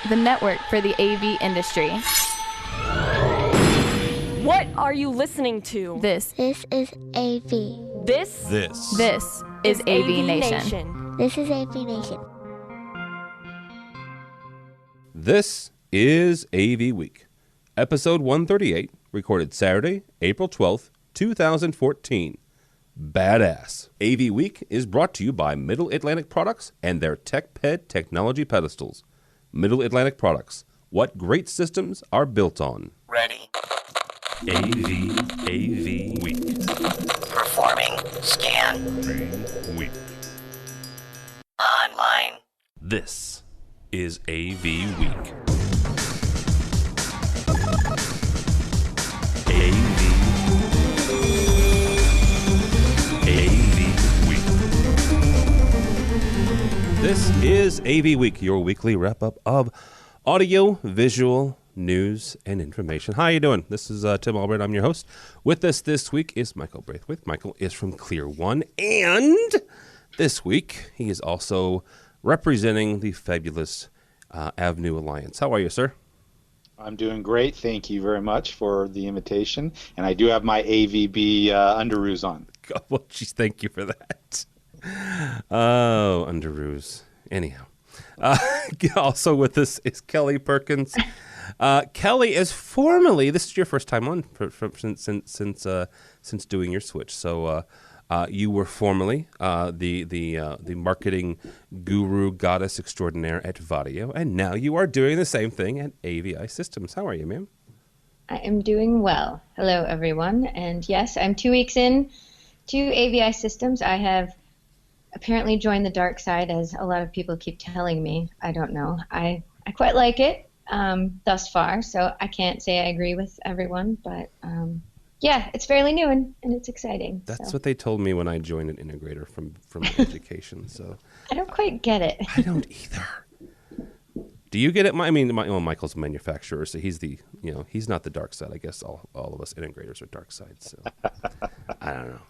the network for the AV industry. What are you listening to? This is AV. This is AVNation. This is AVNation. This is AVWeek, episode 138, recorded Saturday, April 12th, 2014. Badass. AVWeek is brought to you by Middle Atlantic Products and their TechPed technology pedestals. Middle Atlantic Products. What great systems are built on. Ready. AVWeek. Performing. Scan. Week. Online. This is AVWeek. AVWeek. This is AVWeek, your weekly wrap-up of audio, visual, news, and information. How are you doing? This is Tim Albright. I'm your host. With us this week is Michael Braithwaite. Michael is from Clear One, and this week he is also representing the fabulous AVnu Alliance. How are you, sir? I'm doing great. Thank you very much for the invitation. And I do have my AVB underoos on. God, well, geez, thank you for that. Oh, underoos. Anyhow. Also with us is Kelly Perkins. Kelly is formerly, this is your first time on since doing your switch. So you were formerly the marketing guru goddess extraordinaire at Vadio, and now you are doing the same thing at AVI Systems. How are you, ma'am? I am doing well. Hello, everyone. And yes, I'm 2 weeks in to AVI Systems. I have apparently joined the dark side, as a lot of people keep telling me. I don't know. I quite like it thus far, so I can't say I agree with everyone, but yeah, it's fairly new and it's exciting. That's what they told me when I joined an integrator from education. So I don't quite get it. I don't either. Do you get it? Michael's a manufacturer, so he's he's not the dark side. I guess all of us integrators are dark side. So I don't know.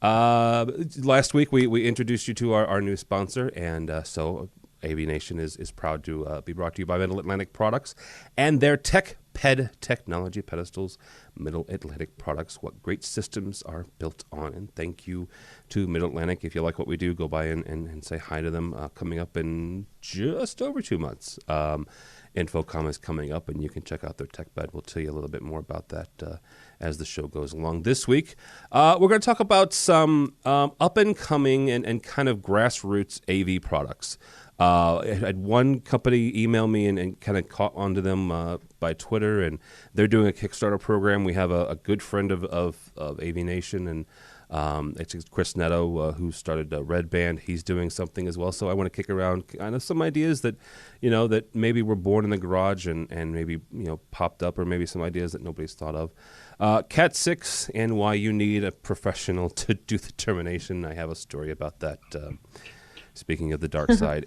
Last week we introduced you to our new sponsor, and so AVNation is proud to be brought to you by Middle Atlantic Products and their TechPed technology pedestals. Middle Atlantic Products, what great systems are built on. And thank you to Middle Atlantic. If you like what we do, go by and say hi to them. Coming up in just over 2 months. InfoComm is coming up, and you can check out their TechPed. We'll tell you a little bit more about that as the show goes along. This week, we're going to talk about some up-and-coming and kind of grassroots AV products. I had one company email me and kind of caught onto them by Twitter, and they're doing a Kickstarter program. We have a good friend of AVNation, and it's Chris Netto, who started Red Band. He's doing something as well. So I want to kick around kind of some ideas that, that maybe were born in the garage and maybe, popped up, or maybe some ideas that nobody's thought of. Cat 6 and why you need a professional to do the termination. I have a story about that. Speaking of the dark side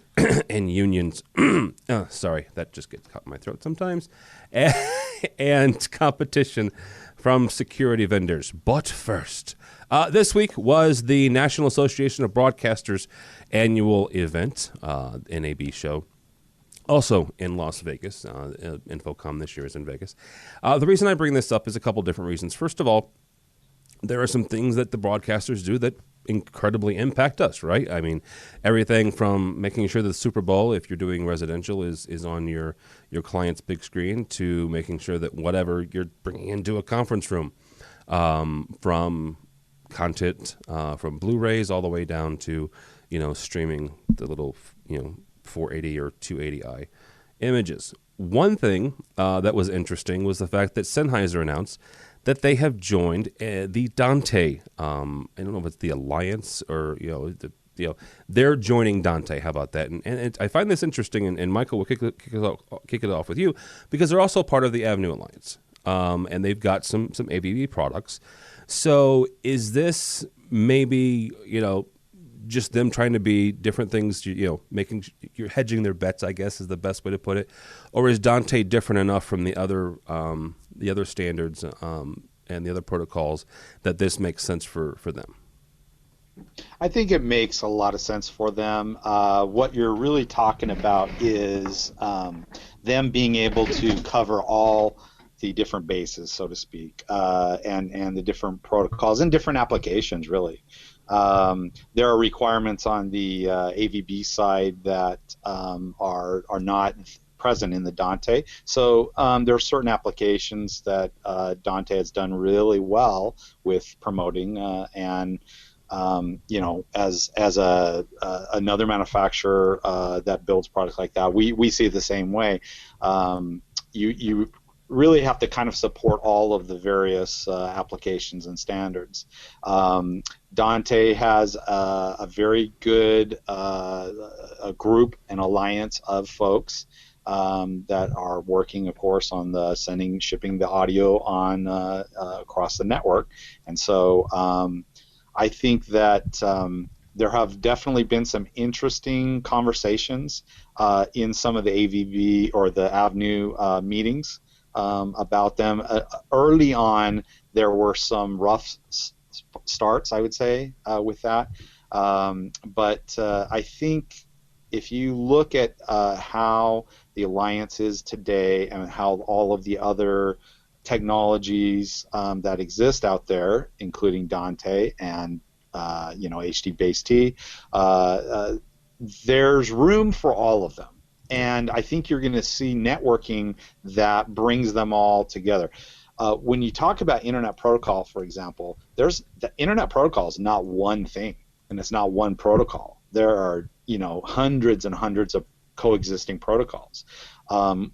and unions, sorry, that just gets caught in my throat sometimes, and competition from security vendors. But first, this week was the National Association of Broadcasters annual event, NAB show, also in Las Vegas. InfoComm this year is in Vegas. The reason I bring this up is a couple different reasons. First of all, there are some things that the broadcasters do that incredibly impact us, right? I mean, everything from making sure that the Super Bowl, if you're doing residential, is on your client's big screen, to making sure that whatever you're bringing into a conference room, from content, from Blu-rays all the way down to, streaming the little, 480 or 280i images. One thing that was interesting was the fact that Sennheiser announced that they have joined the Dante. I don't know if it's the Alliance or they're joining Dante. How about that? And I find this interesting. And Michael, will kick it off with you, because they're also part of the AVnu Alliance, and they've got some AVV products. So is this maybe just them trying to be different things? Making you're hedging their bets, I guess, is the best way to put it. Or is Dante different enough from the other standards and the other protocols that this makes sense for them? I think it makes a lot of sense for them. What you're really talking about is them being able to cover all the different bases, so to speak, and the different protocols and different applications, really. There are requirements on the AVB side that are not present in the Dante. So there are certain applications that Dante has done really well with promoting, and as another manufacturer that builds products like that, we see it the same way. You really have to kind of support all of the various applications and standards. Dante has a very good a group, an alliance of folks that are working, of course, on the shipping the audio on across the network. And so I think that there have definitely been some interesting conversations in some of the AVB or the AVnu meetings about them. Early on, there were some rough starts, I would say, with that. But I think if you look at how the alliance is today and how all of the other technologies that exist out there, including Dante and HD Base T, there's room for all of them. And I think you're going to see networking that brings them all together. When you talk about Internet Protocol, for example, the Internet Protocol is not one thing, and it's not one protocol. There are hundreds and hundreds of coexisting protocols.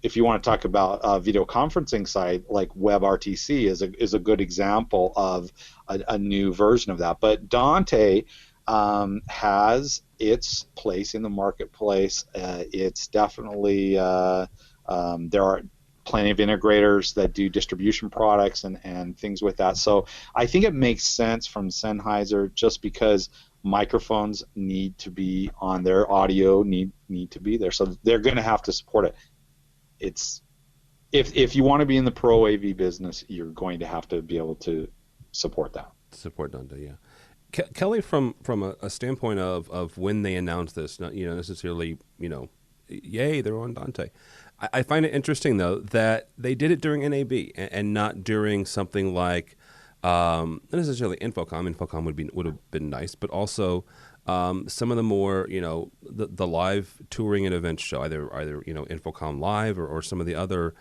If you want to talk about video conferencing side, like WebRTC is a good example of a new version of that. But Dante has its place in the marketplace. It's definitely there are plenty of integrators that do distribution products and things with that. So I think it makes sense from Sennheiser, just because microphones need to be on their audio, need to be there. So they're going to have to support it. It's if you want to be in the pro AV business, you're going to have to be able to support that. Support Dante, yeah. Kelly, from a standpoint of when they announced this, not necessarily yay, they're on Dante. I find it interesting though that they did it during NAB and not during something like not necessarily Infocom. Infocom would have been nice, but also some of the more the live touring and event show, either Infocom Live or some of the other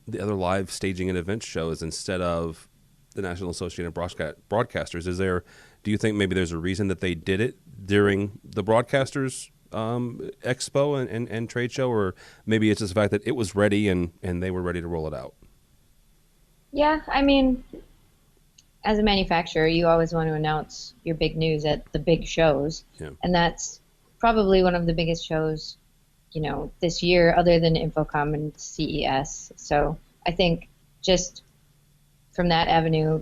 live staging and event shows instead of the National Association of Broadcasters. Do you think maybe there's a reason that they did it during the broadcasters expo and trade show, or maybe it's just the fact that it was ready and they were ready to roll it out? Yeah, I mean, as a manufacturer, you always want to announce your big news at the big shows, and that's probably one of the biggest shows, this year, other than Infocom and CES. So I think just from that avenue,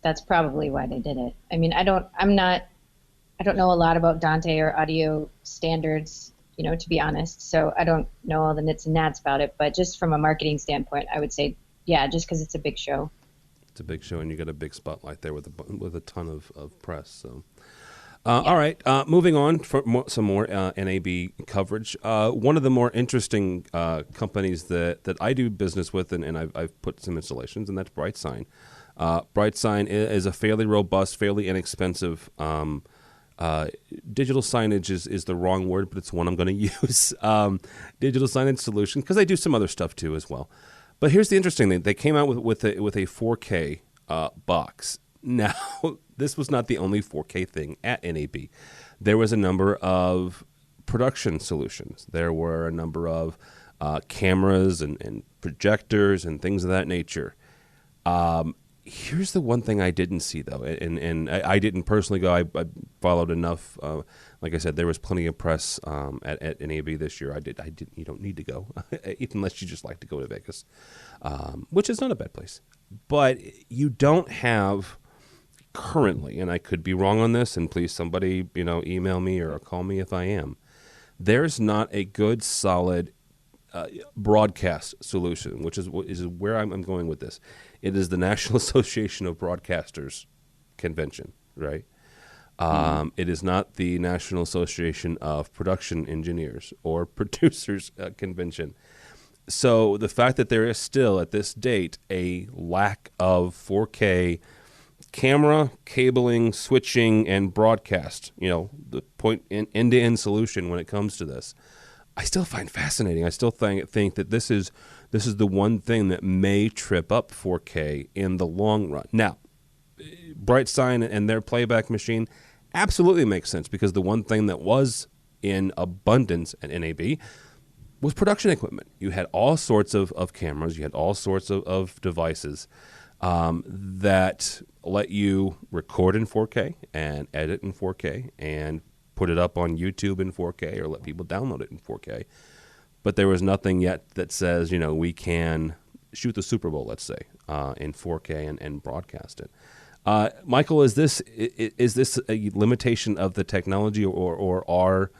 that's probably why they did it. I mean, I don't know a lot about Dante or audio standards, to be honest. So I don't know all the nits and gnats about it. But just from a marketing standpoint, I would say, yeah, just because it's a big show. It's a big show, and you got a big spotlight there with a ton of press. So, all right, moving on for some more NAB coverage. One of the more interesting companies that I do business with, and I've put some installations, and that's Brightsign. Brightsign is a fairly robust, fairly inexpensive. Digital signage is the wrong word, but it's one I'm going to use. Digital signage solution, because they do some other stuff too as well. But here's the interesting thing: they came out with a 4K box. Now, this was not the only 4K thing at NAB. There was a number of production solutions. There were a number of cameras and projectors and things of that nature. Here's the one thing I didn't see, though, and I didn't personally go. I followed enough. Like I said, there was plenty of press at NAB this year. I did. You don't need to go, unless you just like to go to Vegas, which is not a bad place. But you don't have currently, and I could be wrong on this, and please somebody email me or call me if I am. There's not a good, solid broadcast solution, which is where I'm going with this. It is the National Association of Broadcasters convention, right? It is not the National Association of Production Engineers or Producers convention. So the fact that there is still at this date a lack of 4K camera, cabling, switching, and broadcast, the point end-to-end solution when it comes to this, I still find fascinating. I still think that this is the one thing that may trip up 4K in the long run. Now, Brightsign and their playback machine absolutely makes sense, because the one thing that was in abundance at NAB was production equipment. You had all sorts of cameras, you had all sorts of devices that let you record in 4K and edit in 4K and put it up on YouTube in 4K or let people download it in 4K. But there was nothing yet that says, we can shoot the Super Bowl, let's say, in 4K and broadcast it. Michael, is this a limitation of the technology, or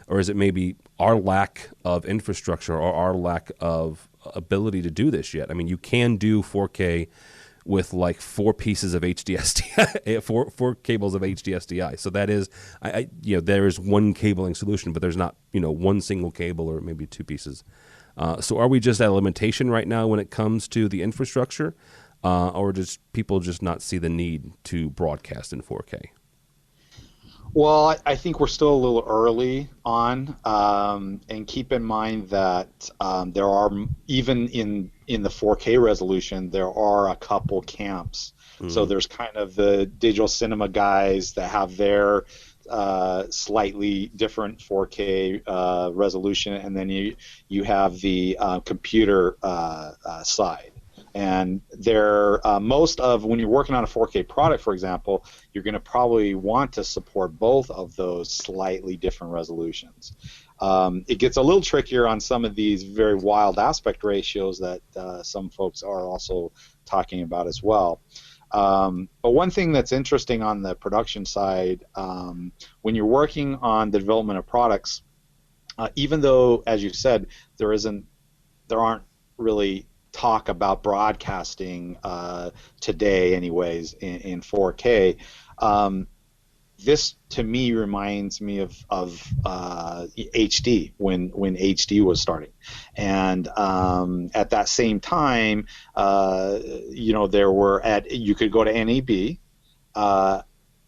is it maybe our lack of infrastructure or our lack of ability to do this yet? I mean, you can do 4K with like 4 pieces of HDSDI, four cables of HDSDI. So that is, there is one cabling solution, but there's not, one single cable or maybe 2 pieces. So are we just at a limitation right now when it comes to the infrastructure, or does people just not see the need to broadcast in 4K? Well, I think we're still a little early on, and keep in mind that there are, even in the 4K resolution, there are a couple camps. Mm-hmm. So there's kind of the digital cinema guys that have their slightly different 4K resolution, and then you have the computer side. And they're most of, when you're working on a 4K product, for example, you're going to probably want to support both of those slightly different resolutions. It gets a little trickier on some of these very wild aspect ratios that some folks are also talking about as well. But one thing that's interesting on the production side, when you're working on the development of products, even though, as you said, there aren't really talk about broadcasting today anyways in 4K, this to me reminds me of HD when HD was starting, and at that same time you could go to NAB,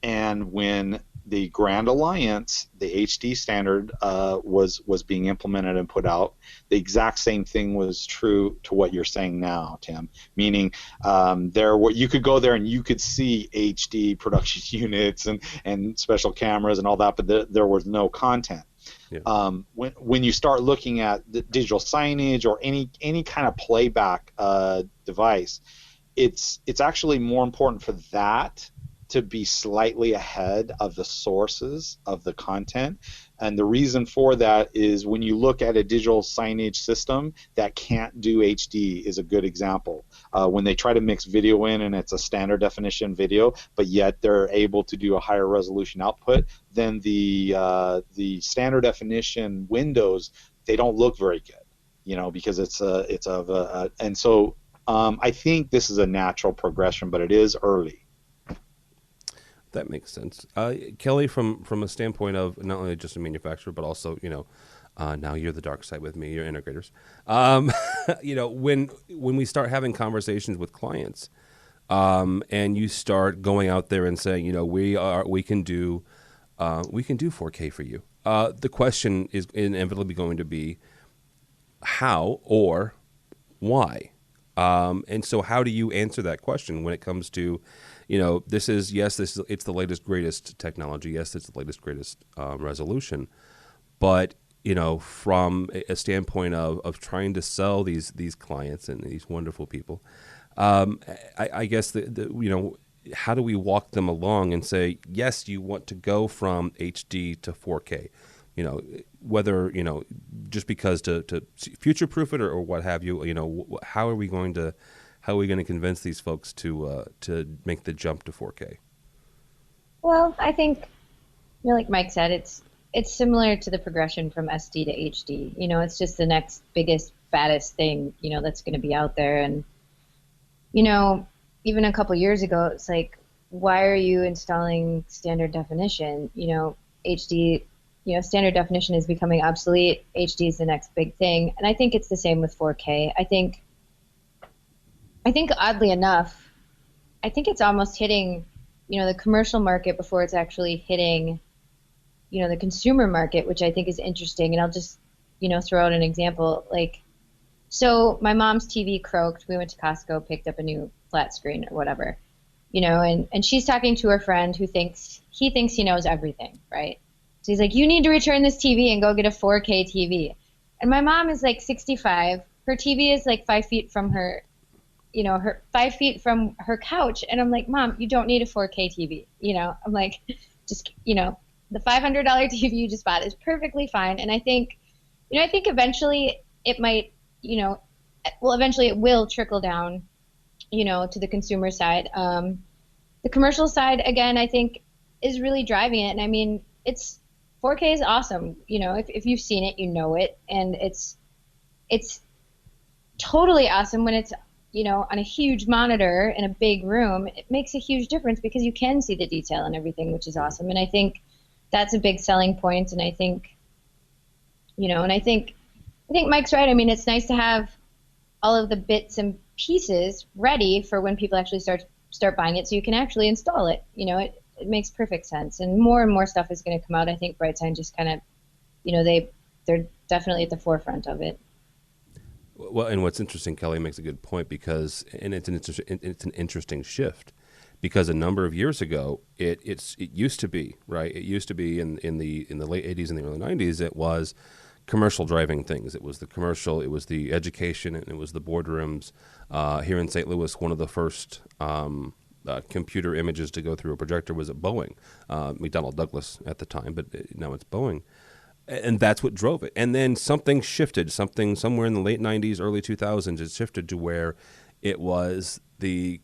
and when the Grand Alliance, the HD standard, was being implemented and put out, the exact same thing was true to what you're saying now, Tim. Meaning, you could go there and you could see HD production units and special cameras and all that, but there was no content. Yeah. When you start looking at the digital signage or any kind of playback device, it's actually more important for that to be slightly ahead of the sources of the content. And the reason for that is when you look at a digital signage system that can't do HD is a good example. When they try to mix video in and it's a standard definition video, but yet they're able to do a higher resolution output, then the standard definition windows, they don't look very good, because and so I think this is a natural progression, but it is early. That makes sense. Kelly, from a standpoint of not only just a manufacturer, but also, now you're the dark side with me, you're integrators. When we start having conversations with clients, and you start going out there and saying, we can do 4K for you. The question is inevitably going to be how or why. And so how do you answer that question when it comes to, it's the latest, greatest technology. Yes, it's the latest, greatest resolution. But, from a standpoint of trying to sell these clients and these wonderful people, I guess, how do we walk them along and say, yes, you want to go from HD to 4K? Whether, just because to future-proof it or what have you, how are we going to convince these folks to make the jump to 4K? Well, I think, like Mike said, it's similar to the progression from SD to HD. It's just the next biggest, baddest thing, that's going to be out there. And, even a couple years ago, it's like, why are you installing standard definition? HD, standard definition is becoming obsolete. HD is the next big thing. And I think it's the same with 4K. I think oddly enough, I think it's almost hitting, the commercial market before it's actually hitting, the consumer market, which I think is interesting. And I'll just, throw out an example. So my mom's TV croaked. We went to Costco, picked up a new flat screen or whatever, and she's talking to her friend who thinks he knows everything, right? So he's like, you need to return this TV and go get a 4K TV. And my mom is 65. Her TV is 5 feet from her, her 5 feet from her couch. And I'm like, Mom, you don't need a 4K TV. I'm like, just, the $500 TV you just bought is perfectly fine. And I think eventually it might, eventually it will trickle down, to the consumer side. The commercial side, again, I think is really driving it. And I mean, 4K is awesome. If you've seen it, it. And it's totally awesome when it's, on a huge monitor in a big room. It makes a huge difference because you can see the detail and everything, which is awesome. And I think that's a big selling point. And I think, I think Mike's right. I mean, it's nice to have all of the bits and pieces ready for when people actually start buying it, so you can actually install it. It makes perfect sense. And more stuff is going to come out. I think Brightsign just kind of, they're definitely at the forefront of it. Well, and what's interesting, Kelly makes a good point because, and it's an interesting shift, because a number of years ago, it used to be, right. It used to be in the late '80s and the early '90s. It was commercial driving things. It was the commercial. It was the education, and it was the boardrooms. Here in St. Louis, one of the first computer images to go through a projector was at Boeing, McDonnell Douglas at the time, but now it's Boeing. And that's what drove it. And then something shifted, somewhere in the late 90s, early 2000s, it shifted to where it was the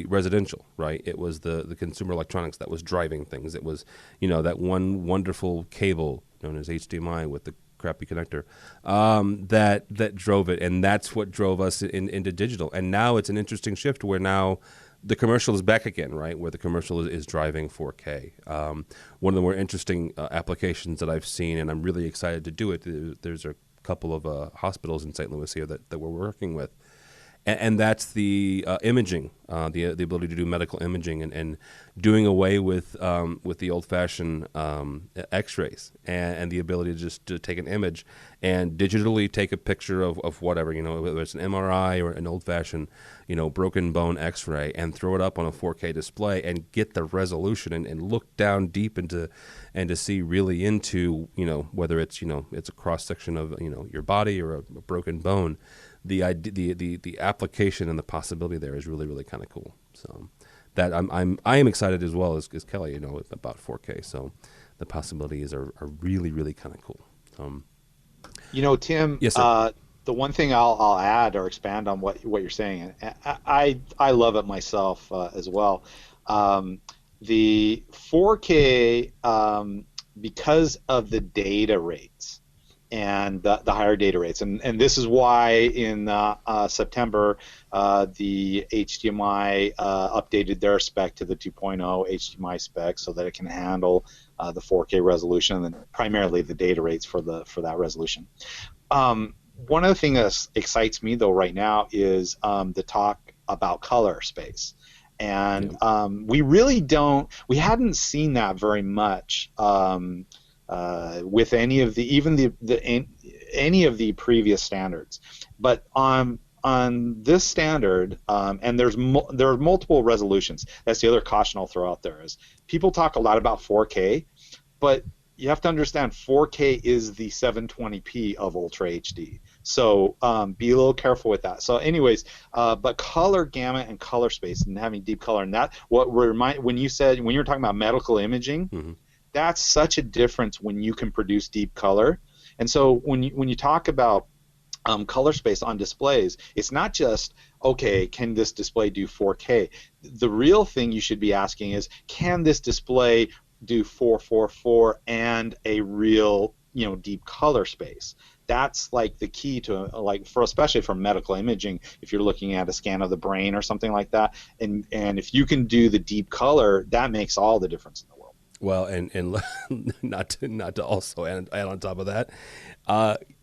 residential, right? It was the consumer electronics that was driving things. It was, that one wonderful cable known as HDMI with the crappy connector that drove it. And that's what drove us into digital. And now it's an interesting shift where now the commercial is back again, right, where the commercial is driving 4K. One of the more interesting applications that I've seen, and I'm really excited to do it, there's a couple of hospitals in St. Louis here that we're working with, and that's the imaging, the ability to do medical imaging and doing away with the old-fashioned X-rays and the ability to take an image and digitally take a picture of whatever, whether it's an MRI or an old-fashioned, broken bone X-ray, and throw it up on a 4K display and get the resolution and look down deep into and to see really into, whether it's it's a cross section of your body or a broken bone. The application and the possibility there is really, really kind of cool. So that I am excited as well as Kelly, about 4K. So the possibilities are really, really kind of cool. Tim. Yes, sir. The one thing I'll add or expand on what you're saying, and I love it myself as well. The 4K, because of the data rates and the higher data rates, and this is why in September the HDMI updated their spec to the 2.0 HDMI spec so that it can handle the 4K resolution and primarily the data rates for that resolution. One of the things that excites me though right now is the talk about color space, and we hadn't seen that very much with any of any of the previous standards, but on this standard, and there are multiple resolutions. That's the other caution I'll throw out there is people talk a lot about 4K, but you have to understand 4K is the 720p of Ultra HD. So be a little careful with that. So anyways, but color gamut and color space and having deep color, and that when you're talking about medical imaging, mm-hmm. That's such a difference when you can produce deep color. And so when you talk about color space on displays, it's not just, okay, can this display do 4K? The real thing you should be asking is, can this display do 444 and a real, deep color space? That's like the key to especially for medical imaging, if you're looking at a scan of the brain or something like that. And if you can do the deep color, that makes all the difference in the world. Well, and not to also add on top of that,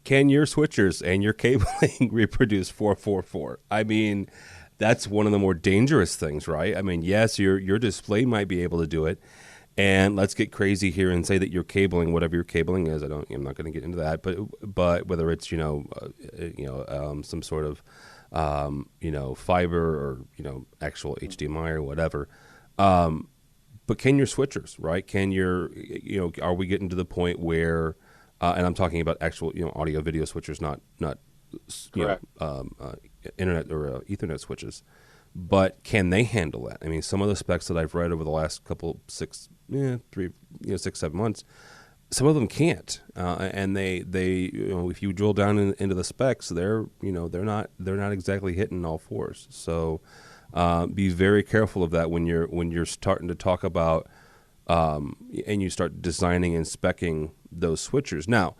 can your switchers and your cabling reproduce 444? I mean, that's one of the more dangerous things, right? I mean, yes, your display might be able to do it, and let's get crazy here and say that your cabling, whatever your cabling is, I'm not going to get into that, but whether it's some sort of fiber or actual HDMI or whatever. But can your switchers, right? Are we getting to the point where, and I'm talking about actual, audio video switchers, not internet or Ethernet switches, but can they handle that? I mean, some of the specs that I've read over the last 6, 7 months, some of them can't, and they if you drill down into the specs, they're not exactly hitting all fours. So. Be very careful of that when you're starting to talk about and you start designing and speccing those switchers. Now,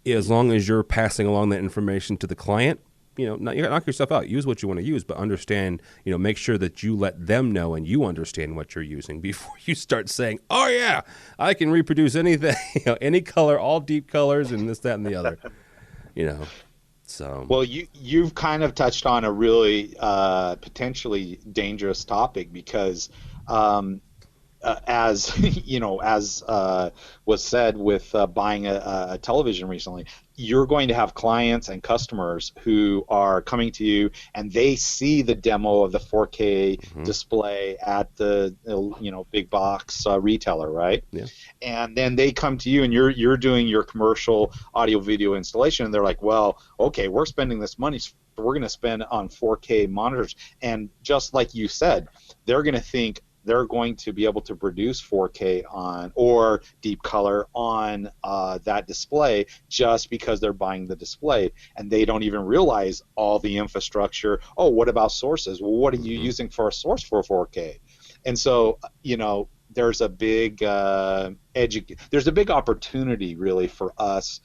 as long as you're passing along that information to the client, you knock yourself out. Use what you want to use, but understand. Make sure that you let them know and you understand what you're using before you start saying, "Oh yeah, I can reproduce anything, any color, all deep colors, and this, that, and the other." So. Well, you've kind of touched on a really potentially dangerous topic because, as was said with buying a television recently, you're going to have clients and customers who are coming to you and they see the demo of the 4K display at the big box retailer, right? Yeah. And then they come to you and you're doing your commercial audio video installation and they're like, well, okay, we're spending this money, so we're going to spend on 4K monitors. And just like you said, they're going to think they're going to be able to produce 4K on or deep color on that display just because they're buying the display, and they don't even realize all the infrastructure. Oh, what about sources? Well, what are you using for a source for 4K? And so, there's a big there's a big opportunity really for us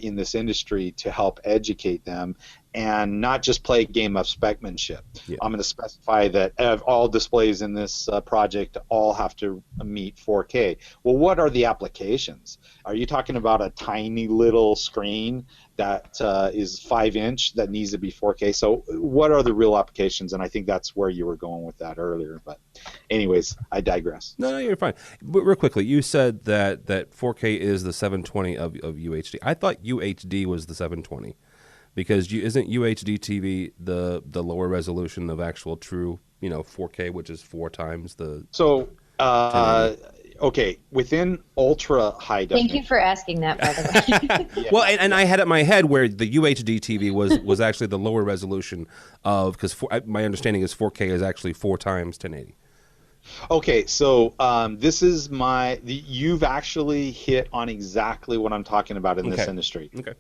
in this industry to help educate them and not just play a game of specmanship. Yeah. I'm going to specify that all displays in this project all have to meet 4K. Well, what are the applications? Are you talking about a tiny little screen that is 5-inch that needs to be 4K? So what are the real applications? And I think that's where you were going with that earlier. But anyways, I digress. No, you're fine. But real quickly, you said that 4K is the 720 of UHD. I thought UHD was the 720. Because isn't UHD TV the lower resolution of actual true 4K, which is 4 times the. So okay, within ultra high definition. Thank you for asking that, by the way. Yeah. Well, and I had it in my head where the UHD TV was actually the lower resolution of, because my understanding is 4K is actually 4 times 1080. Okay, so this is you've actually hit on exactly what I'm talking about in this industry. Okay.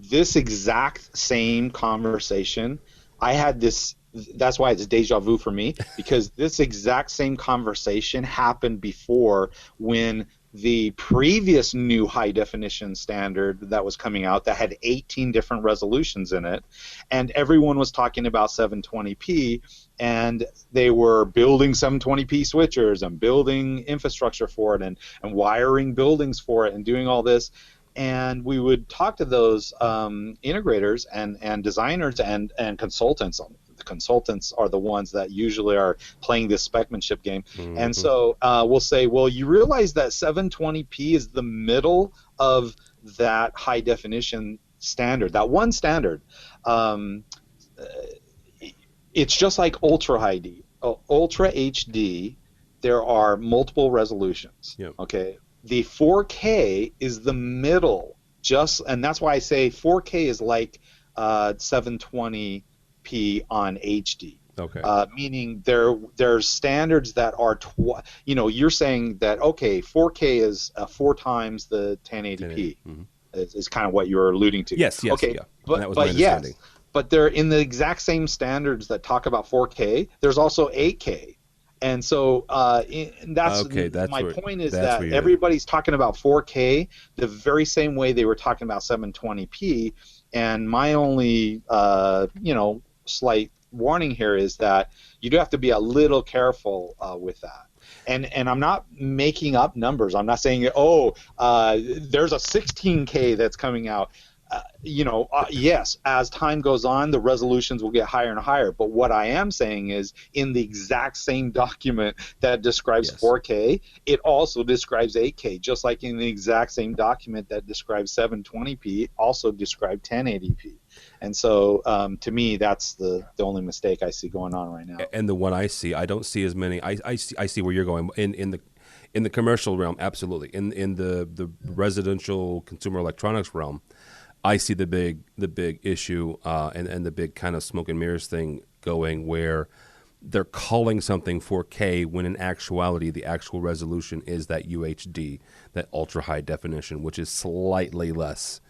This exact same conversation, I had this, that's why it's deja vu for me, because this exact same conversation happened before when the previous new high definition standard that was coming out that had 18 different resolutions in it, and everyone was talking about 720p, and they were building 720p switchers and building infrastructure for it and wiring buildings for it and doing all this. And we would talk to those integrators and designers and consultants. The consultants are the ones that usually are playing this specmanship game. Mm-hmm. And so we'll say, well, you realize that 720p is the middle of that high definition standard, that one standard. It's just like Ultra HD. There are multiple resolutions. Yep. Okay. The 4K is the middle, and that's why I say 4K is like 720p on HD. Okay. Meaning there's standards that are you're saying that 4K is 4 times the 1080p. Mm-hmm. is kind of what you're alluding to. Yes. Okay. Yeah. But that was my yes, understanding. but they're in the exact same standards that talk about 4K. There's also 8K. And so that's my point is that everybody's talking about 4K the very same way they were talking about 720p. And my only, slight warning here is that you do have to be a little careful with that. And I'm not making up numbers. I'm not saying, there's a 16K that's coming out. Yes, as time goes on, the resolutions will get higher and higher. But what I am saying is, in the exact same document that describes 4K, it also describes 8K, just like in the exact same document that describes 720p, also described 1080p. And so, to me, that's the only mistake I see going on right now. And the one I see, I don't see as many. I see where you're going in the commercial realm, absolutely. In the residential consumer electronics realm, I see the big issue and the big kind of smoke and mirrors thing going, where they're calling something 4K when in actuality the actual resolution is that UHD, that ultra high definition, which is slightly less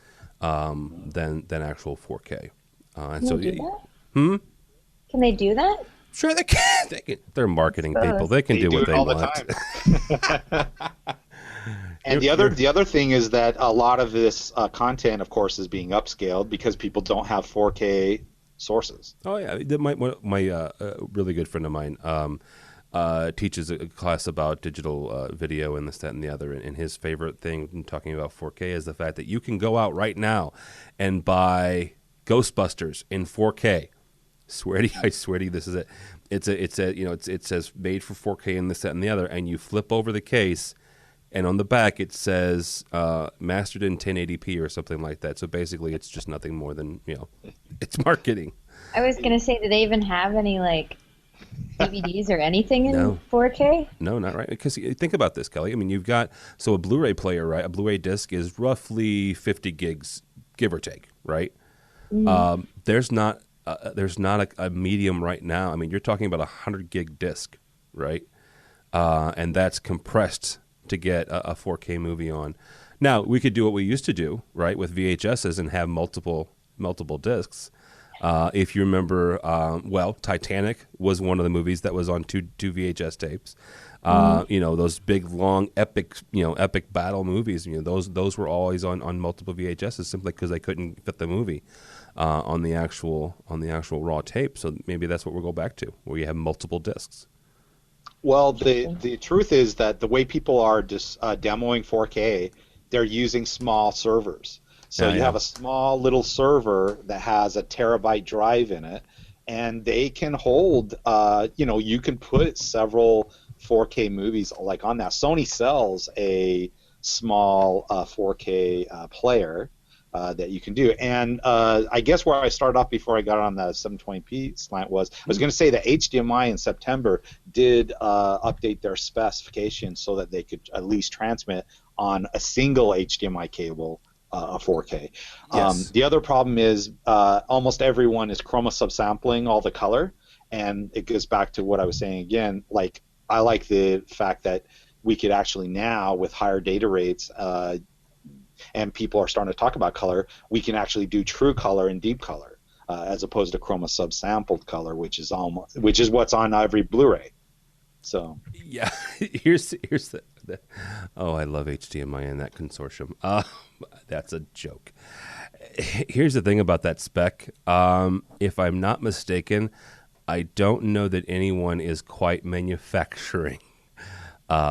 than actual 4K. And so, Can they do that? Sure, they can. They're marketing people. They can do what they want. The And the other thing is that a lot of this content, of course, is being upscaled because people don't have 4K sources. Oh yeah, my really good friend of mine teaches a class about digital video and this, that, and the other. And his favorite thing in talking about 4K is the fact that you can go out right now and buy Ghostbusters in 4K. I swear to you, this is it. It says made for 4K and this, that, and the other. And you flip over the case, and on the back it says mastered in 1080p or something like that. So basically, it's just nothing more than it's marketing. I was gonna say, do they even have any DVDs or anything in 4K? No, not right. Because think about this, Kelly. I mean, you've got a Blu-ray player, right? A Blu-ray disc is roughly 50 gigs, give or take, right? Mm. There's not a medium right now. I mean, you're talking about 100 gig disc, right? And that's compressed to get a 4K movie on. Now, we could do what we used to do, right, with VHSs and have multiple discs. If you remember, Titanic was one of the movies that was on two VHS tapes. Those big, long, epic battle movies. Those were always on multiple VHSs simply because they couldn't fit the movie on the actual raw tape. So maybe that's what we'll go back to, where you have multiple discs. Well, the truth is that the way people are just demoing 4K, they're using small servers. So you have a small little server that has a terabyte drive in it, and they can hold, you can put several 4K movies on that. Sony sells a small 4K player that you can do. And I guess where I started off before I got on the 720p slant was, I was going to say that HDMI in September did update their specifications so that they could at least transmit on a single HDMI cable a 4K. Yes. The other problem is almost everyone is chroma subsampling all the color, and it goes back to what I was saying again. I like the fact that we could actually now, with higher data rates, and people are starting to talk about color, we can actually do true color and deep color, as opposed to chroma subsampled color, which is what's on every Blu-ray. So yeah, here's the I love HDMI and that consortium. That's a joke. Here's the thing about that spec. If I'm not mistaken, I don't know that anyone is quite manufacturing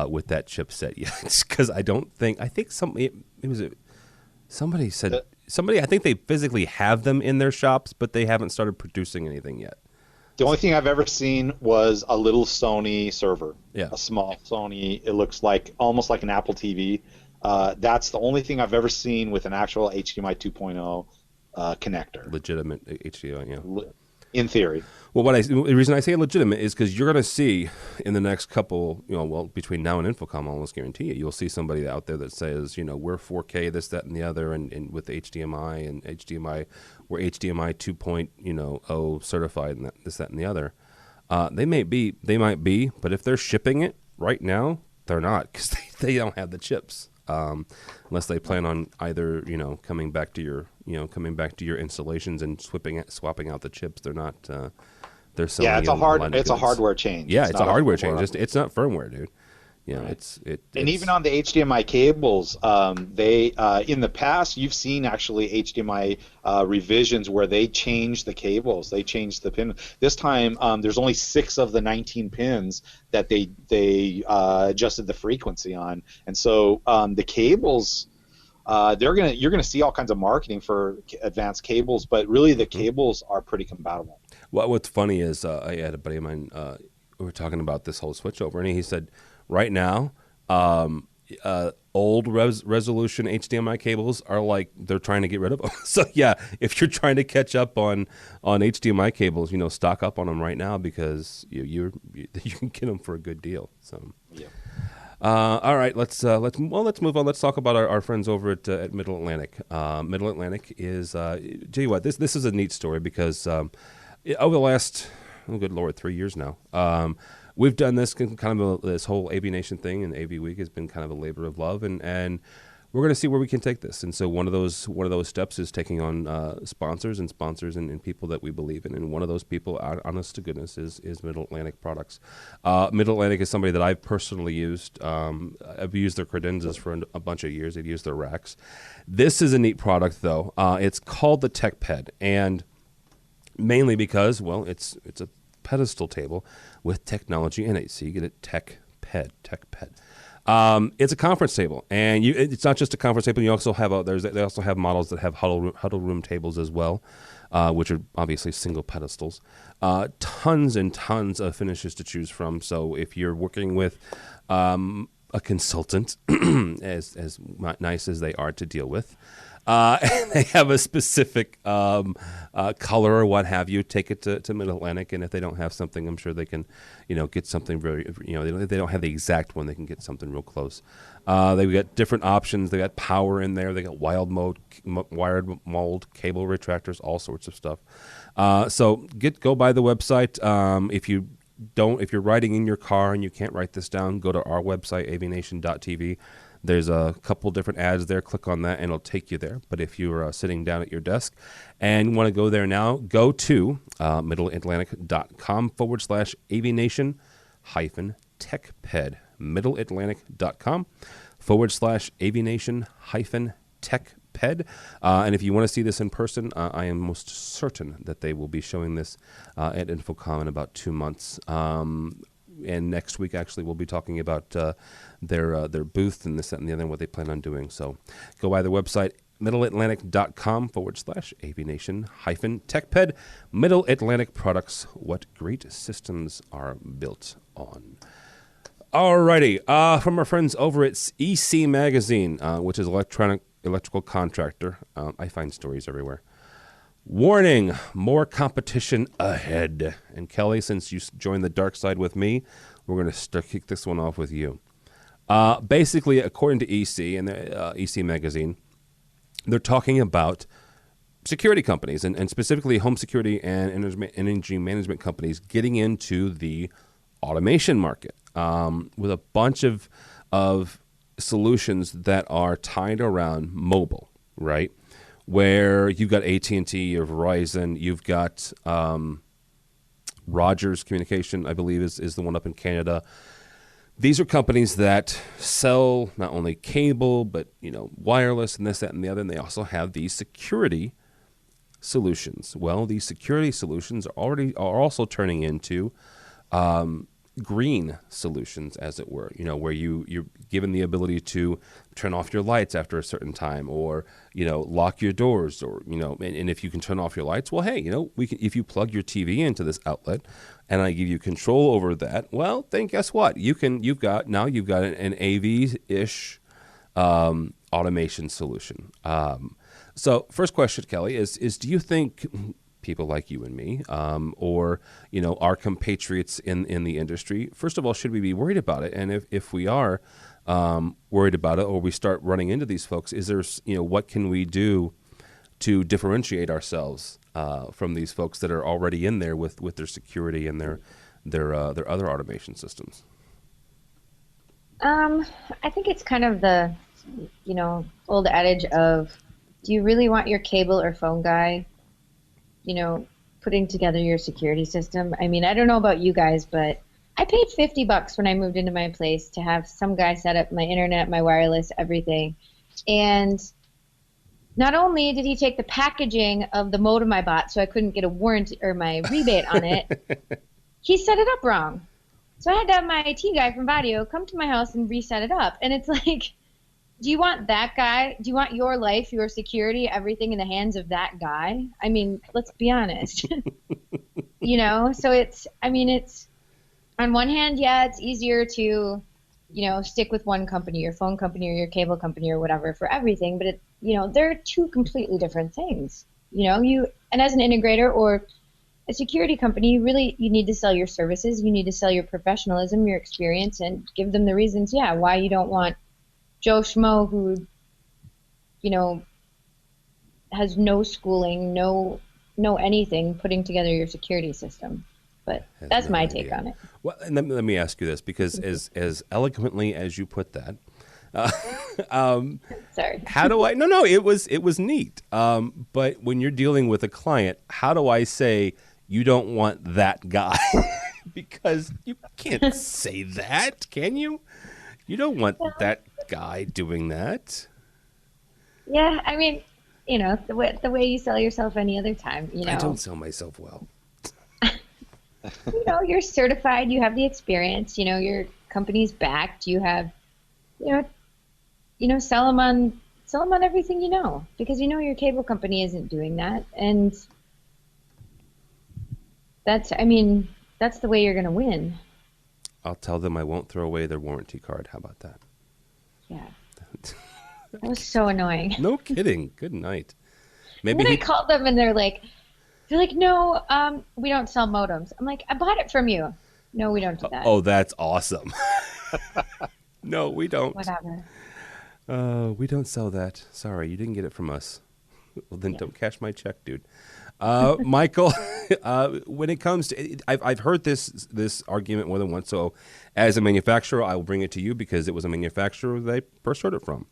with that chipset yet. Because I think somebody said I think they physically have them in their shops, but they haven't started producing anything yet. The only thing I've ever seen was a little Sony server, a small Sony. It looks almost like an Apple TV. That's the only thing I've ever seen with an actual HDMI 2.0 connector. Legitimate HDMI, yeah. In theory. Well, the reason I say legitimate is because you're going to see in the next couple, between now and InfoComm, I almost guarantee you, you'll see somebody out there that says, we're 4K, this, that, and the other, and with HDMI and HDMI, we're HDMI 2.0 certified, and this, that, and the other. They might be, but if they're shipping it right now, they're not, because they don't have the chips. Unless they plan on either coming back to your installations and swapping out the chips. They're not. They're selling. Yeah, it's a hardware change. Yeah, it's a hardware change. It's not firmware, dude. You know, Right. it's even on the HDMI cables, they in the past you've seen actually HDMI revisions where they change the cables, they change the pin. This time there's only 6 of the 19 pins that they adjusted the frequency on, and so the cables. You're gonna see all kinds of marketing for advanced cables, but really the cables are pretty compatible. Well, what's funny is I had a buddy of mine. We were talking about this whole switchover, and he said, right now, old resolution HDMI cables are like they're trying to get rid of them. So yeah, if you're trying to catch up on HDMI cables, you know, stock up on them right now because you can get them for a good deal. So. Yeah. All right, let's move on. Let's talk about our friends over at Middle Atlantic. Middle Atlantic is tell you what, this is a neat story because over the last, oh good Lord, 3 years now, we've done this kind of this whole AVNation thing, and AVWeek has been kind of a labor of love, and we're going to see where we can take this. And so one of those steps is taking on sponsors and people that we believe in. And one of those people, honest to goodness, is Middle Atlantic products. Middle Atlantic is somebody that I've personally used. I've used their credenzas for a bunch of years. I've used their racks. This is a neat product, though. It's called the TechPed, and mainly because, well, it's a pedestal table with technology in it. So you get a TechPed. It's a conference table, and it's not just a conference table. You also have they also have models that have huddle room tables as well, which are obviously single pedestals. Tons and tons of finishes to choose from. So if you're working with a consultant, as nice as they are to deal with, and they have a specific color or what have you, take it to Middle Atlantic, and if they don't have something, I'm sure they can, get something very, if they don't have the exact one, they can get something real close. They've got different options. They got power in there. They got wired mold cable retractors, all sorts of stuff. So go by the website. If you're riding in your car and you can't write this down, go to our website, avnation.tv. There's a couple different ads there. Click on that, and it'll take you there. But if you're sitting down at your desk and want to go there now, go to middleatlantic.com/AVNation-TechPed. middleatlantic.com/AVNation-TechPed. And if you want to see this in person, I am most certain that they will be showing this at InfoComm in about 2 months. And next week, actually, we'll be talking about their booth and this, that, and the other, and what they plan on doing. So go by their website, middleatlantic.com/AVNation-TechPed. Middle Atlantic Products, what great systems are built on. Alrighty, from our friends over at EC Magazine, which is electrical contractor. I find stories everywhere. Warning, more competition ahead. And Kelly, since you joined the dark side with me, we're going to kick this one off with you. Basically, according to EC and the EC Magazine, they're talking about security companies and specifically home security and energy management companies getting into the automation market with a bunch of solutions that are tied around mobile, right? Where you've got AT&T, you have Verizon, you've got Rogers Communication, I believe is the one up in Canada. These are companies that sell not only cable, but wireless and this, that, and the other, and they also have these security solutions. Well, these security solutions are also turning into green solutions, as it were, where you're given the ability to turn off your lights after a certain time, or lock your doors, or and if you can turn off your lights, well, hey, if you plug your TV into this outlet and I give you control over that, well, then guess what, you've got an AV-ish automation solution. So first question, Kelly, is do you think people like you and me, or our compatriots in the industry, first of all, should we be worried about it? And if we are worried about it, or we start running into these folks, is there what can we do to differentiate ourselves from these folks that are already in there with their security and their other automation systems? I think it's kind of the old adage of, do you really want your cable or phone guy putting together your security system? I mean, I don't know about you guys, but I paid $50 when I moved into my place to have some guy set up my internet, my wireless, everything. And not only did he take the packaging of the modem I bought so I couldn't get a warranty or my rebate on it, he set it up wrong. So I had to have my IT guy from Vadio come to my house and reset it up. And it's like, do you want that guy? Do you want your life, your security, everything in the hands of that guy? I mean, let's be honest. So it's on one hand, yeah, it's easier to, stick with one company, your phone company or your cable company or whatever for everything. But they're two completely different things. And as an integrator or a security company, you need to sell your services. You need to sell your professionalism, your experience, and give them the reasons, why you don't want Joe Schmo who, has no schooling, no anything putting together your security system. But that's my take on it. Well, and let me ask you this, because as eloquently as you put that, sorry. How do I? No, it was neat. But when you're dealing with a client, how do I say you don't want that guy? Because you can't say that, can you? You don't want that guy doing that. Yeah, I mean, the way you sell yourself any other time. I don't sell myself well. You're certified. You have the experience. Your company's backed. You have, sell them on everything because your cable company isn't doing that, and that's the way you're going to win. I'll tell them I won't throw away their warranty card. How about that? Yeah. That was so annoying. No kidding. Good night. Maybe I called them and they're like, no, we don't sell modems. I'm like, I bought it from you. No, we don't do that. Oh, that's awesome. No, we don't. Whatever. We don't sell that. Sorry, you didn't get it from us. Well, then don't cash my check, dude. Michael, when it comes to, I've heard this argument more than once. So, as a manufacturer, I will bring it to you because it was a manufacturer that I first heard it from.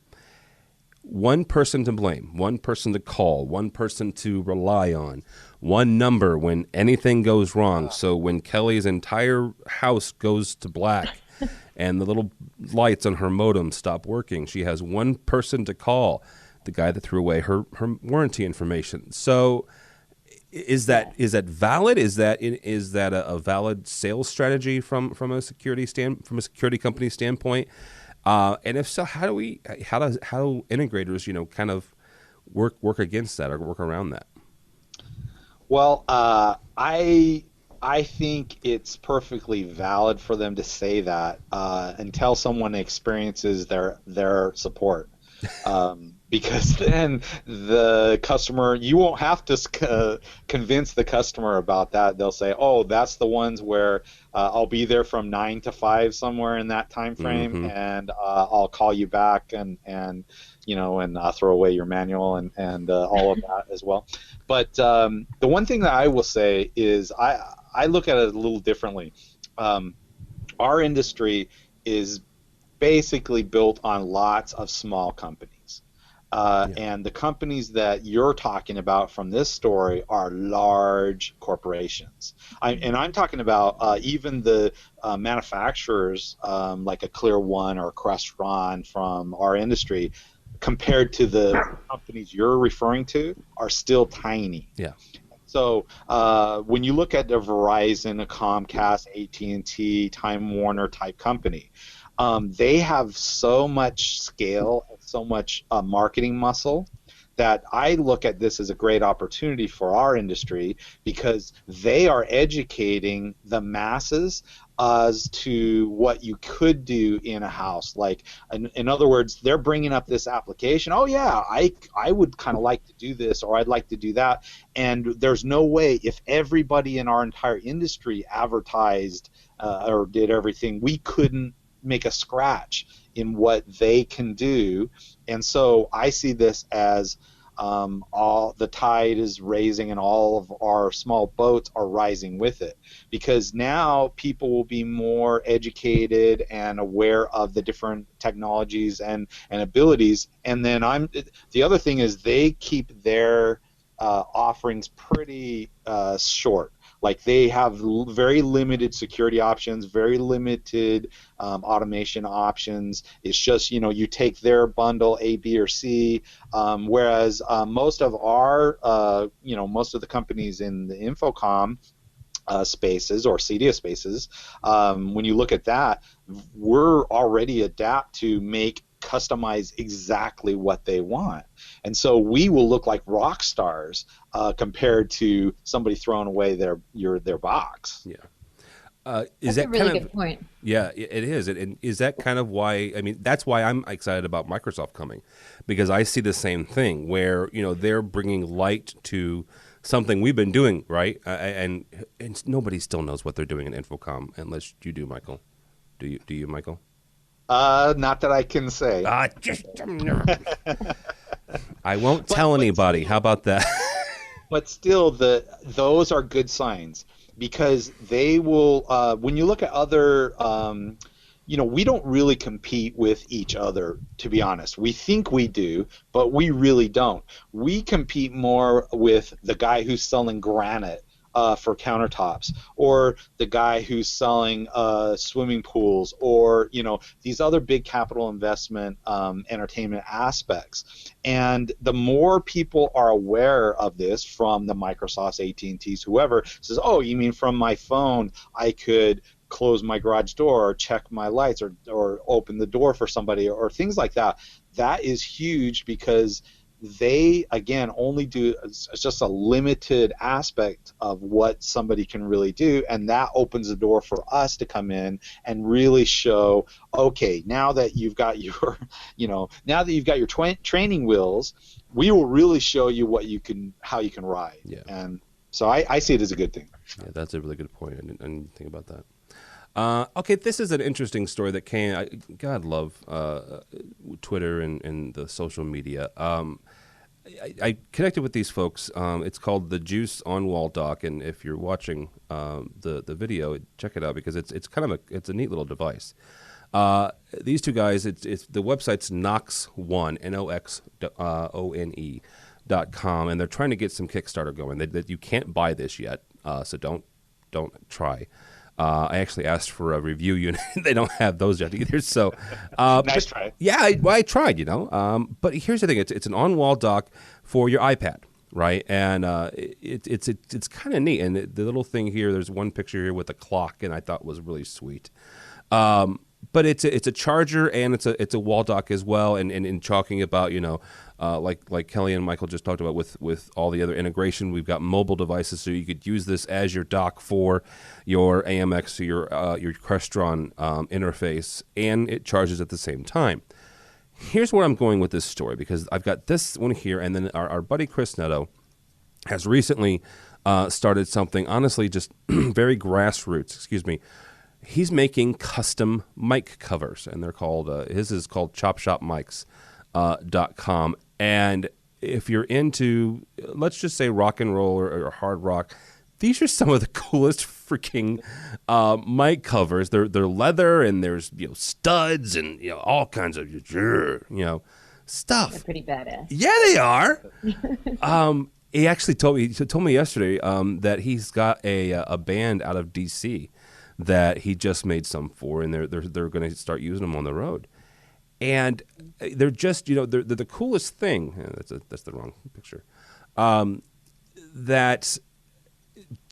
One person to blame, one person to call, one person to rely on, one number when anything goes wrong. So when Kelly's entire house goes to black and the little lights on her modem stop working, she has one person to call, the guy that threw away her warranty information. So is that valid? Is that a valid sales strategy from a security company standpoint? And if so, how do integrators, kind of work against that or work around that? Well, I think it's perfectly valid for them to say that until someone experiences their support. Because then the customer, you won't have to convince the customer about that. They'll say, oh, that's the ones where I'll be there from 9 to 5 somewhere in that time frame, and I'll call you back and throw away your manual and all of that as well. But the one thing that I will say is I look at it a little differently. Our industry is basically built on lots of small companies. And the companies that you're talking about from this story are large corporations. I'm talking about even the manufacturers like a Clear One or a Crestron from our industry, compared to the companies you're referring to, are still tiny. Yeah. So when you look at the Verizon, a Comcast, AT&T, Time Warner type company, they have so much scale and so much marketing muscle that I look at this as a great opportunity for our industry, because they are educating the masses as to what you could do in a house. Like, in other words, they're bringing up this application. Oh yeah, I would kind of like to do this, or I'd like to do that. And there's no way, if everybody in our entire industry advertised or did everything, we couldn't make a scratch in what they can do. And so I see this as all the tide is raising and all of our small boats are rising with it, because now people will be more educated and aware of the different technologies and abilities. And then the other thing is they keep their offerings pretty short. Like they have very limited security options, very limited automation options. It's just, you take their bundle A, B, or C, whereas most of most of the companies in the Infocom spaces or CDS spaces, when you look at that, we're already adapt to customize exactly what they want. And so we will look like rock stars compared to somebody throwing away their box. Yeah. That's a really good point. Yeah, it is. And is that kind of why, that's why I'm excited about Microsoft coming, because I see the same thing where, they're bringing light to something we've been doing, right? And nobody still knows what they're doing in Infocom unless you do, Michael. Do you, Michael? Not that I can say. I won't tell anybody. How about that? But still, those are good signs, because they will. When you look at other, we don't really compete with each other, to be honest. We think we do, but we really don't. We compete more with the guy who's selling granite for countertops, or the guy who's selling swimming pools, or these other big capital investment entertainment aspects. And the more people are aware of this, from the Microsofts, AT&Ts, whoever says, oh, you mean from my phone I could close my garage door or check my lights or open the door for somebody or things like that. That is huge, because they, again, only do just a limited aspect of what somebody can really do, and that opens the door for us to come in and really show, okay, now that you've got your, training wheels, we will really show you how you can ride. Yeah. And so I see it as a good thing. Yeah, that's a really good point. I didn't think about that. Okay, this is an interesting story that came. God love Twitter and the social media. I connected with these folks. It's called the Juice on Wall Dock, and if you're watching the video, check it out, because it's kind of it's a neat little device. These two guys, it's the website's Noxone, NOXONE.com, and they're trying to get some Kickstarter going. That you can't buy this yet, so don't try. I actually asked for a review unit. They don't have those yet either. So, nice try. Yeah, I tried. But here's the thing: it's an on-wall dock for your iPad, right? And it's kind of neat. And the little thing here, there's one picture here with a clock, and I thought was really sweet. But it's a charger, and it's a wall dock as well. And in talking about like Kelly and Michael just talked about with all the other integration, we've got mobile devices, so you could use this as your dock for your AMX or your Crestron interface, and it charges at the same time. Here's where I'm going with this story, because I've got this one here, and then our buddy Chris Netto has recently started something, honestly, just very grassroots. Excuse me. He's making custom mic covers, and they're called his is called ChopShopMics.com. And if you're into, let's just say, rock and roll or hard rock, these are some of the coolest freaking mic covers. They're leather, and there's studs and all kinds of stuff. They're pretty badass. Yeah, they are. He actually told me yesterday that he's got a band out of DC that he just made some for, and they're going to start using them on the road. And they're just, they're the coolest thing. That's the wrong picture. That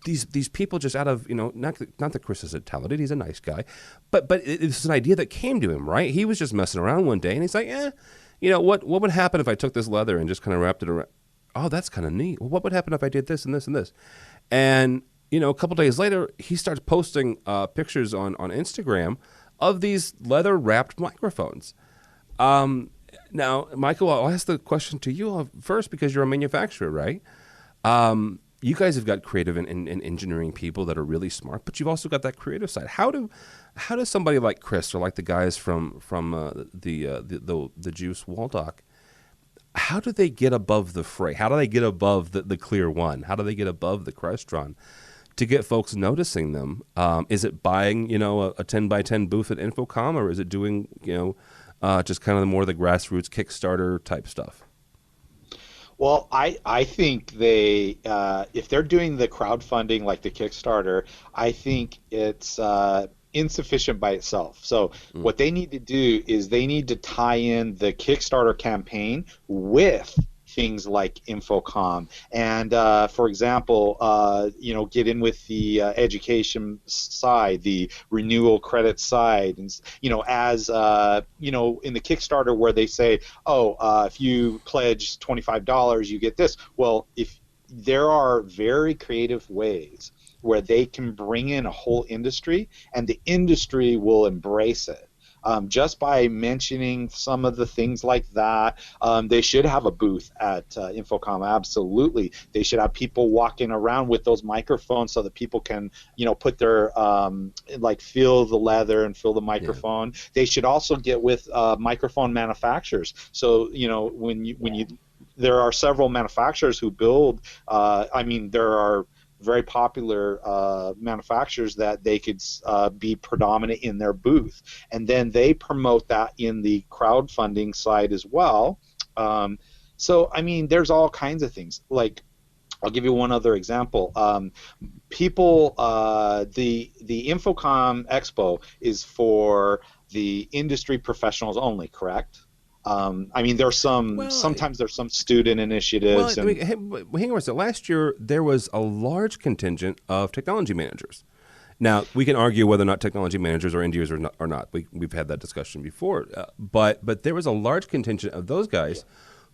these people just out of, not that Chris is talented, he's a nice guy, but it's an idea that came to him, right? He was just messing around one day, and he's like, what would happen if I took this leather and just kind of wrapped it around? Oh, that's kind of neat. Well, what would happen if I did this and this and this? And a couple days later, he starts posting pictures on Instagram of these leather-wrapped microphones. Now, Michael, I'll ask the question to you first, because you're a manufacturer, right? You guys have got creative and engineering people that are really smart, but you've also got that creative side. How does somebody like Chris, or like the guys from the Juice Wall Dock, how do they get above the fray? How do they get above the Clear One? How do they get above the Crestron to get folks noticing them? Is it buying, a 10x10 booth at Infocom, or is it doing, just kind of more of the grassroots Kickstarter type stuff? Well, I think they if they're doing the crowdfunding like the Kickstarter, I think it's insufficient by itself. So what they need to do is they need to tie in the Kickstarter campaign with things like Infocom and for example get in with the education side, the renewal credit side, and as in the Kickstarter where they say, if you pledge $25 you get this. Well, if there are very creative ways where they can bring in a whole industry and the industry will embrace it. Just by mentioning some of the things like that, they should have a booth at Infocom. Absolutely, they should have people walking around with those microphones so that people can, put their feel the leather and feel the microphone. Yeah. They should also get with microphone manufacturers. So there are several manufacturers who build. There are very popular manufacturers that they could be predominant in their booth, and then they promote that in the crowdfunding side as well. There's all kinds of things. Like, I'll give you one other example. The Infocom Expo is for the industry professionals only, correct? There's sometimes there's some student initiatives. Hang on a second. Last year, there was a large contingent of technology managers. Now, we can argue whether or not technology managers are end users or not. We've had that discussion before. But there was a large contingent of those guys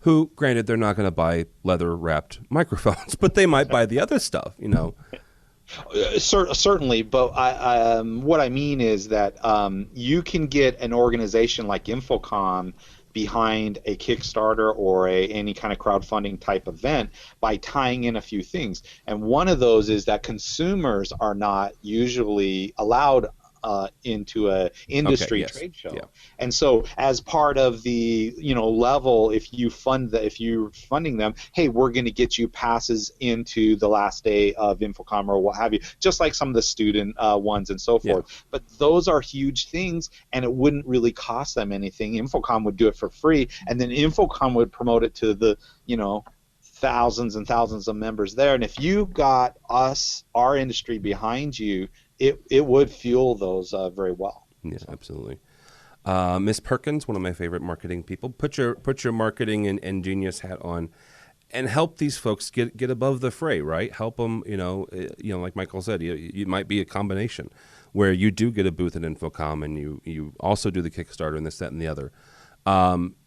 who, granted, they're not going to buy leather-wrapped microphones, but they might buy the other stuff, Certainly, but what I mean is that you can get an organization like Infocom behind a Kickstarter or any kind of crowdfunding type event by tying in a few things. And one of those is that consumers are not usually allowed into a industry trade show. Yeah. And so as part of the level, if you're funding them, hey, we're going to get you passes into the last day of Infocom or what have you, just like some of the student ones and so forth. Yeah. But those are huge things, and it wouldn't really cost them anything. Infocom would do it for free, and then Infocom would promote it to the thousands and thousands of members there. And if you got our industry behind you, it would fuel those very well. Yeah, absolutely. Miss Perkins, one of my favorite marketing people, put your marketing and genius hat on, and help these folks get above the fray. Right, help them. Like Michael said, you might be a combination where you do get a booth at Infocom and you also do the Kickstarter and this, that, and the other.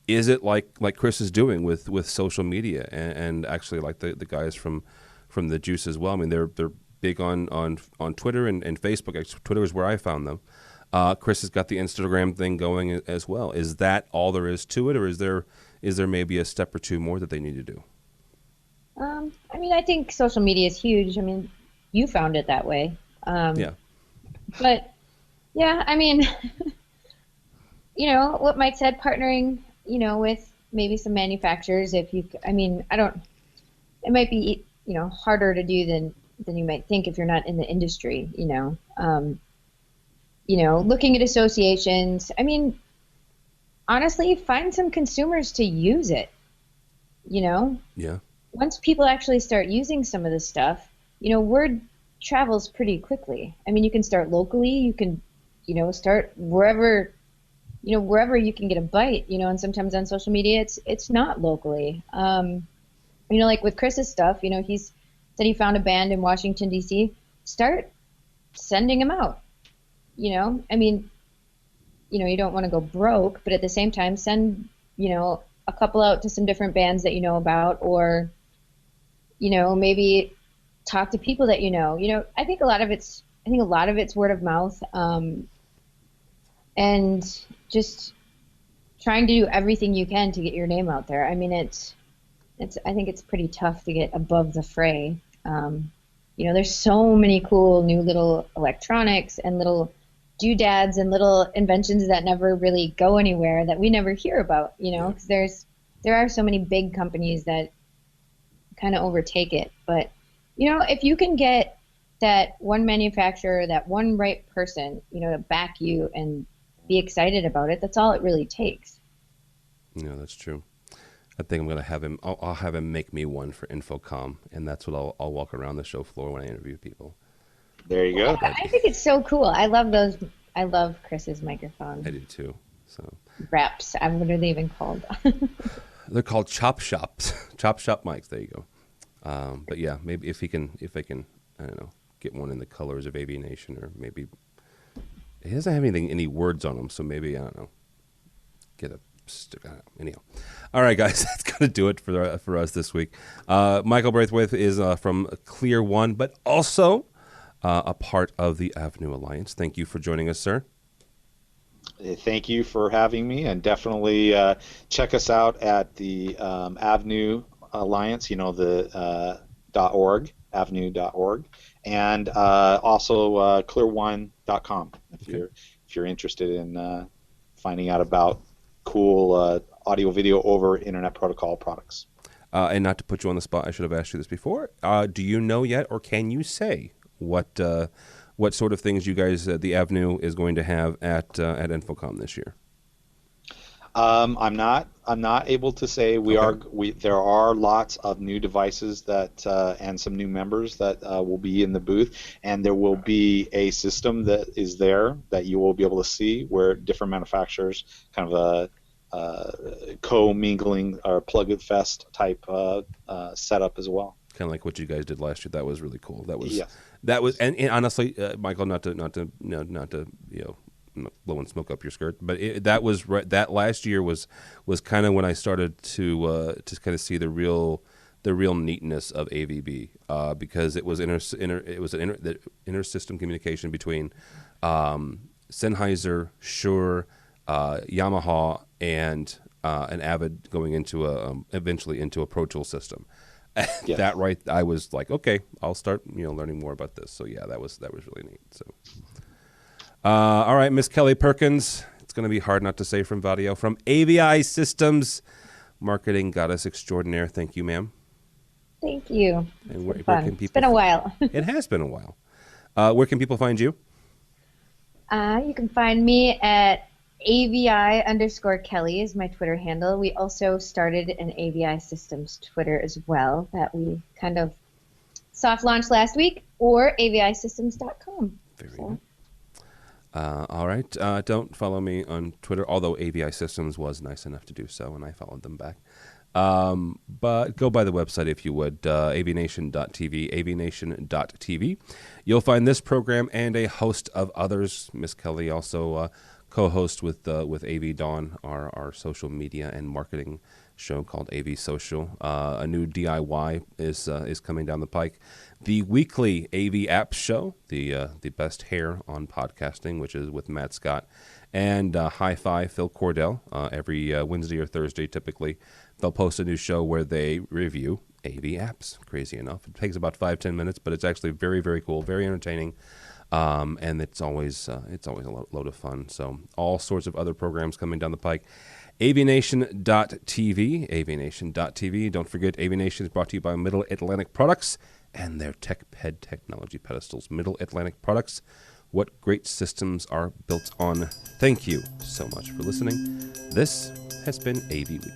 Is it like Chris is doing with social media and actually like the guys from the Juice as well? I mean, they're big on Twitter and Facebook. Actually, Twitter is where I found them. Chris has got the Instagram thing going as well. Is that all there is to it, or is there maybe a step or two more that they need to do? I think social media is huge. You found it that way. Yeah. But yeah, what Mike said, partnering, with maybe some manufacturers. If you, it might be, harder to do than you might think if you're not in the industry, looking at associations. Honestly, find some consumers to use it, Yeah. Once people actually start using some of this stuff, word travels pretty quickly. You can start locally, you can, start wherever you can get a bite, and sometimes on social media, it's not locally. Like with Chris's stuff, he's said he found a band in Washington, D.C., start sending them out. You don't want to go broke, but at the same time, send, a couple out to some different bands that you know about, or, maybe talk to people that I think a lot of it's word of mouth, and just trying to do everything you can to get your name out there. I think it's pretty tough to get above the fray. There's so many cool new little electronics and little doodads and little inventions that never really go anywhere that we never hear about, because there are so many big companies that kind of overtake it. But, if you can get that one manufacturer, that one right person, to back you and be excited about it, that's all it really takes. Yeah, that's true. I think I'm gonna have him. I'll have him make me one for Infocom, and that's what I'll walk around the show floor when I interview people. There you go. I think it's so cool. I love those. I love Chris's microphone. I do too. So Reps. What are they even called? they're called chop shops, chop shop mics. There you go. But yeah, maybe if I can, I don't know, get one in the colors of AVNation, or maybe it doesn't have any words on them, so maybe I don't know, get a. Anyhow, all right, guys, that's gonna do it for us this week. Michael Braithwaite is from Clear One, but also a part of the AVnu Alliance. Thank you for joining us, sir. Thank you for having me, and definitely check us out at the AVnu Alliance. The .org, avnu.org, and also clearone.com if you're interested in finding out about cool audio video over internet protocol products. And not to put you on the spot, I should have asked you this before. Do you know yet, or can you say what sort of things you guys, the AVnu, is going to have at Infocom this year? I'm not able to say. There are lots of new devices that and some new members that will be in the booth, and there will be a system that is there that you will be able to see where different manufacturers kind of co-mingling or plug-it fest type setup as well. Kind of like what you guys did last year. That was really cool. That was, and honestly, Michael, not to blow and smoke up your skirt, but that last year was kind of when I started to kind of see the real neatness of AVB, because it was the inter-system communication between Sennheiser, Shure, Yamaha, and Avid going into eventually into a Pro Tool system. Yes. That right, I was like, okay, I'll start learning more about this. So yeah, that was really neat. So. All right, Miss Kelly Perkins. It's going to be hard not to say from Vadio, from AVI Systems, marketing goddess extraordinaire. Thank you, ma'am. Thank you. And where fun. can people? It's been a while. It has been a while. Where can people find you? You can find me at AVI_Kelly is my Twitter handle. We also started an AVI Systems Twitter as well that we kind of soft launched last week, or avisystems.com. Very good. All right. Don't follow me on Twitter, although AVI Systems was nice enough to do so, and I followed them back. But go by the website if you would, avnation.tv, avnation.tv. You'll find this program and a host of others. Miss Kelly also co-host with AV Dawn, our social media and marketing show called AV Social. A new DIY is coming down the pike. The weekly AV Apps show, the best hair on podcasting, which is with Matt Scott, and Hi-Fi Phil Cordell. Every Wednesday or Thursday, typically, they'll post a new show where they review AV apps. Crazy enough, it takes about 5-10 minutes, but it's actually very, very cool, very entertaining. And it's always a load of fun. So all sorts of other programs coming down the pike. AVNation.tv, AVNation.tv. Don't forget, AVNation is brought to you by Middle Atlantic Products and their TechPed technology pedestals. Middle Atlantic Products, what great systems are built on. Thank you so much for listening. This has been AVWeek.